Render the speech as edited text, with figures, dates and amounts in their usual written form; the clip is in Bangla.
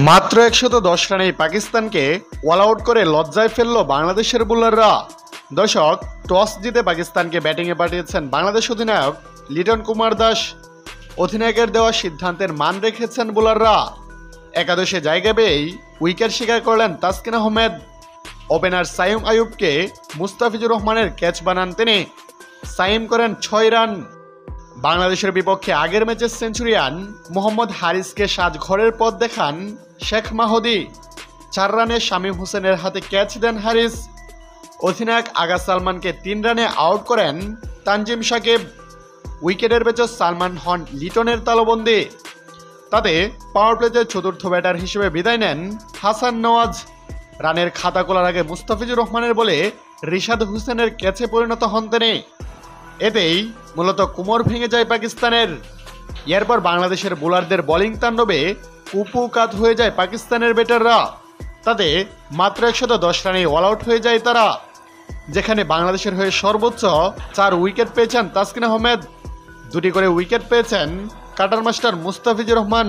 মাত্র 110 রানেই পাকিস্তানকে অল আউট করে লজ্জায় ফেলল বাংলাদেশের বোলাররা। দর্শক, টস জিতে পাকিস্তানকে ব্যাটিংয়ে পাঠিয়েছেন বাংলাদেশ অধিনায়ক লিটন কুমার দাস। অধিনায়কের দেওয়া সিদ্ধান্তের মান রেখেছেন বোলাররা। একাদশে জায়গা পেয়েই উইকেট শিকার করলেন তাসকিন আহমেদ। ওপেনার সাইম আইয়ুবকে মুস্তাফিজুর রহমানের ক্যাচ বানান তিনি। সাইম করেন 6 রান। বাংলাদেশের বিপক্ষে আগের ম্যাচে সেঞ্চুরিয়ান মোহাম্মদ হারিসকে সাজঘরের পথ দেখান শেখ মাহদি। 4 রানে শামীম হোসেনের হাতে ক্যাচ দেন হারিস। অধিনায়ক আগা সালমানকে 3 রানে আউট করেন তানজিম সাকিব। উইকেটের পেছনে সালমান হন লিটনের তালবন্দি। তাতে পাওয়ার প্লেতে চতুর্থ ব্যাটার হিসেবে বিদায় নেন হাসান নওয়াজ। রানের খাতা খোলার আগে মুস্তাফিজুর রহমানের বলে রিশাদ হোসেনের ক্যাচে পরিণত হন তিনি। এতেই মূলত কোমর ভেঙে যায় পাকিস্তানের। এরপর বাংলাদেশের বোলারদের বোলিং তাণ্ডবে কুপোকাত হয়ে যায় পাকিস্তানের ব্যাটাররা। তাতে মাত্র 110 রানে অল আউট হয়ে যায় তারা। যেখানে বাংলাদেশের হয়ে সর্বোচ্চ 4 উইকেট পেয়েছেন তাসকিন আহমেদ, 2টি করে উইকেট পেয়েছেন কাটার মাস্টার মুস্তাফিজুর রহমান।